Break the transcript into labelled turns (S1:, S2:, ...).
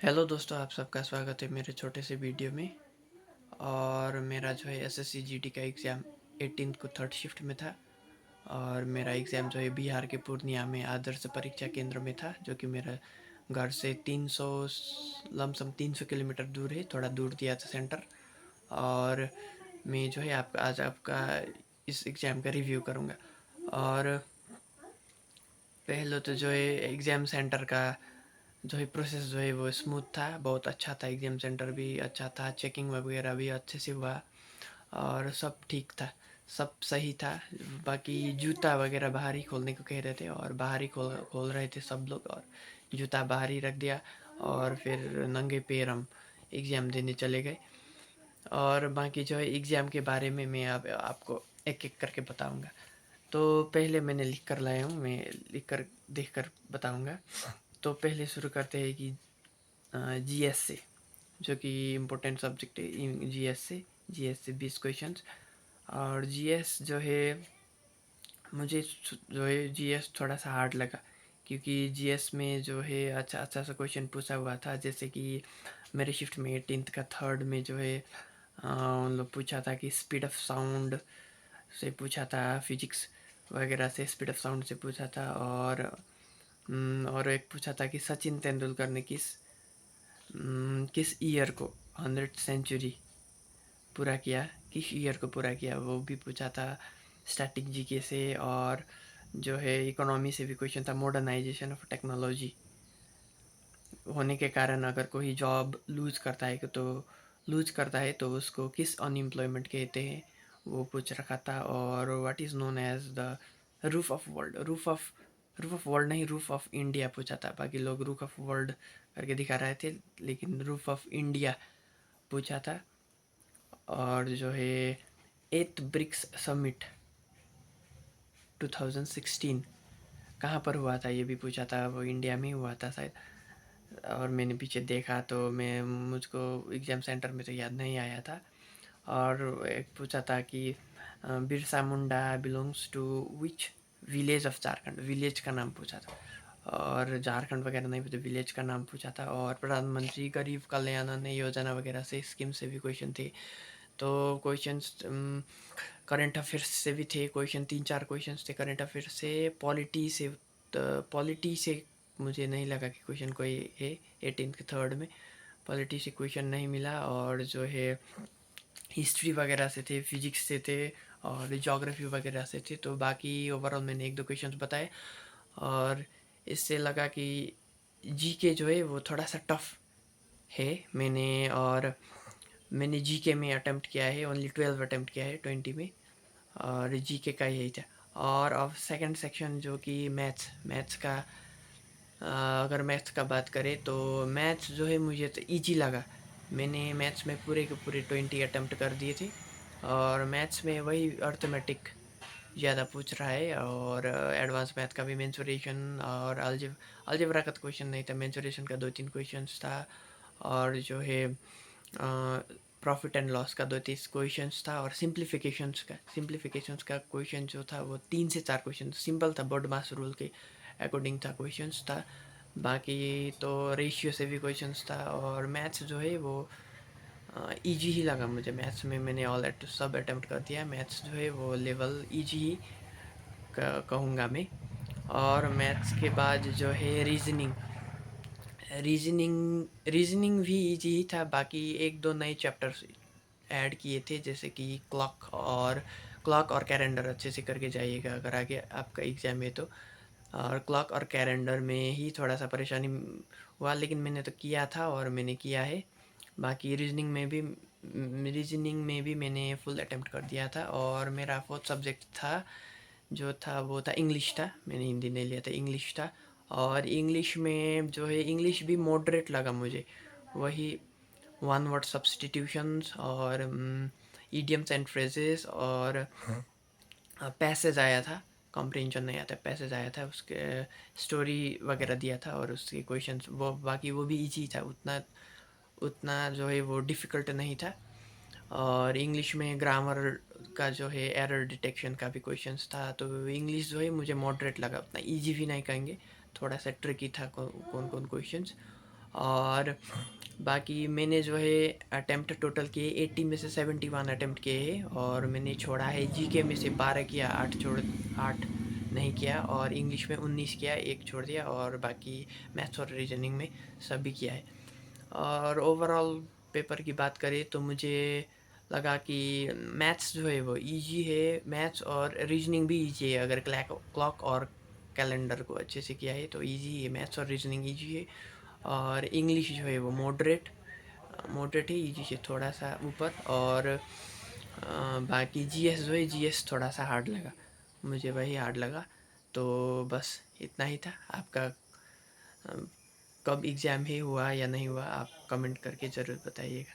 S1: Hello दोस्तों, आप सबका स्वागत है मेरे छोटे से वीडियो में। और मेरा जो है एसएससी जीडी का एग्ज़ाम 18 को थर्ड शिफ्ट में था। और मेरा एग्ज़ाम जो है बिहार के पूर्णिया में आदर्श परीक्षा केंद्र में था, जो कि मेरा घर से 300 लमसम 300 किलोमीटर दूर है। थोड़ा दूर दिया था सेंटर। और मैं जो है आज आपका इस एग्ज़ाम का रिव्यू करूँगा। और पहले तो जो है एग्ज़ाम सेंटर का जो है प्रोसेस जो है वो स्मूथ था, बहुत अच्छा था। एग्ज़ाम सेंटर भी अच्छा था, चेकिंग वगैरह भी अच्छे से हुआ और सब ठीक था, सब सही था। बाकी जूता वगैरह बाहर ही खोलने को कह रहे थे और बाहर ही खोल खोल रहे थे सब लोग, और जूता बाहर ही रख दिया। और फिर नंगे पैर हम एग्ज़ाम देने चले गए। और बाकी जो है एग्ज़ाम के बारे में मैं अब आपको एक एक करके बताऊंगा। तो पहले मैंने लिख कर लाया हूँ, मैं लिख कर देख कर बताऊँगा। तो पहले शुरू करते हैं कि जीएस से, जो कि इम्पोर्टेंट सब्जेक्ट है। जीएस से 20 क्वेश्चंस। और जीएस जो है मुझे जो है जीएस थोड़ा सा हार्ड लगा, क्योंकि जीएस में जो है अच्छा अच्छा सा क्वेश्चन पूछा हुआ था। जैसे कि मेरे शिफ्ट में 18th का थर्ड में जो है उन लोग पूछा था कि स्पीड ऑफ साउंड से पूछा था, फिजिक्स वगैरह से स्पीड ऑफ साउंड से पूछा था। और एक पूछा था कि सचिन तेंदुलकर ने किस ईयर को 100 सेंचुरी पूरा किया, किस ईयर को पूरा किया, वो भी पूछा था स्टैटिक जीके से। और जो है इकोनॉमी से भी क्वेश्चन था, मॉडर्नाइजेशन ऑफ टेक्नोलॉजी होने के कारण अगर कोई जॉब लूज करता है तो उसको किस अनएम्प्लॉयमेंट कहते हैं, वो पूछ रखा था। और what is known as the roof of world नहीं, रूफ ऑफ इंडिया पूछा था। बाकी लोग रूफ ऑफ वर्ल्ड करके दिखा रहे थे, लेकिन रूफ ऑफ इंडिया पूछा था। और जो है एथ ब्रिक्स समिट 2016 कहाँ पर हुआ था, ये भी पूछा था। वो इंडिया में ही हुआ था शायद। और मैंने पीछे देखा तो मैं मुझको एग्ज़ाम सेंटर में तो याद नहीं आया था। और एक पूछा था कि Birsa Munda belongs to which village of Jharkhand, village का नाम पूछा था। और झारखंड वगैरह नहीं पूछा, विलेज का नाम पूछा था। और प्रधानमंत्री गरीब कल्याण अन्न योजना वगैरह से स्कीम से भी क्वेश्चन थे। तो क्वेश्चंस करंट अफेयर्स से भी थे क्वेश्चन, 3-4 क्वेश्चंस थे करंट अफेयर्स से। पॉलिटी से पॉलिटी से मुझे नहीं लगा कि क्वेश्चन कोई है 18 के थर्ड में। पॉलिटी से क्वेश्चन नहीं मिला। और जो है हिस्ट्री वगैरह से थे, फिजिक्स से थे और जोग्राफी वगैरह से थे। तो बाकी ओवरऑल मैंने 1-2 क्वेश्चंस बताए। और इससे लगा कि जीके जो है वो थोड़ा सा टफ है। मैंने जीके में अटेम्प्ट किया है, ओनली 12 अटेम्प्ट किया है 20 में। और जीके का यही था। और अब सेकंड सेक्शन जो कि मैथ्स का, अगर मैथ्स का बात करें तो मैथ्स जो है मुझे तो इजी लगा। मैंने मैथ्स में पूरे के पूरे 20 अटेम्प्ट कर दिए थे। और मैथ्स में वही अर्थमेटिक ज़्यादा पूछ रहा है। और एडवांस मैथ का भी मेंसुरेशन और अलजेब्रा का तो क्वेश्चन नहीं था, मेंसुरेशन का 2-3 क्वेश्चंस था। और जो है प्रॉफिट एंड लॉस का 2-3 क्वेश्चंस था। और सिंप्लीफिकेशंस का क्वेश्चन जो था वो 3 से 4 क्वेश्चन सिंपल था, बोर्ड मास रूल के अकॉर्डिंग था, क्वेश्चंस था। बाकी तो रेशियो से भी क्वेश्चंस था। और मैथ्स जो है वो इजी ही लगा मुझे। मैथ्स में मैंने सब अटेम्प्ट कर दिया। मैथ्स जो है वो लेवल इजी ही कहूँगा मैं। और मैथ्स के बाद जो है रीजनिंग भी इजी ही था। बाकी 1-2 नए चैप्टर्स ऐड किए थे, जैसे कि क्लॉक और कैलेंडर अच्छे से करके जाइएगा अगर आगे आपका एग्ज़ाम है तो। और क्लॉक और कैलेंडर में ही थोड़ा सा परेशानी हुआ, लेकिन मैंने तो किया था और मैंने किया है। बाकी रीजनिंग में भी मैंने फुल अटेम्प्ट कर दिया था। और मेरा फोर्थ सब्जेक्ट था जो था वो था इंग्लिश था। मैंने हिंदी नहीं लिया था, इंग्लिश था। और इंग्लिश में जो है इंग्लिश भी मॉडरेट लगा मुझे। वही वन वर्ड सब्स्टिट्यूशंस और इडियम्स एंड फ्रेजेस और पैसेज आया था। कॉम्प्रिहेंशन नहीं आता, पैसेज आया था, उसके स्टोरी वगैरह दिया था और उसके क्वेश्चंस वो, बाकी वो भी इजी था, उतना उतना जो है वो डिफ़िकल्ट नहीं था। और इंग्लिश में ग्रामर का जो है एरर डिटेक्शन का भी क्वेश्चंस था। तो इंग्लिश जो है मुझे मॉडरेट लगा, उतना इजी भी नहीं कहेंगे, थोड़ा सा ट्रिकी था कौन कौन क्वेश्चंस। और बाकी मैंने जो है अटेम्प्ट टोटल किए 80 में से 71 अटेम्प्ट किए हैं, और मैंने छोड़ा है जीके में से 12 किया, 8 नहीं किया, और इंग्लिश में 19 किया, एक छोड़ दिया, और बाकी मैथ्स और रीजनिंग में सभी किया है। और ओवरऑल पेपर की बात करें तो मुझे लगा कि मैथ्स जो है वो इजी है, मैथ्स और रीजनिंग भी इजी है। अगर क्लॉक और कैलेंडर को अच्छे से किया है तो इजी है, मैथ्स और रीजनिंग इजी है। और इंग्लिश जो है वो मॉडरेट है, इजी से थोड़ा सा ऊपर। और बाकी जीएस जो है, जीएस थोड़ा सा हार्ड लगा, मुझे वही हार्ड लगा। तो बस इतना ही था। आपका कब एग्ज़ाम है, हुआ या नहीं हुआ, आप कमेंट करके ज़रूर बताइएगा।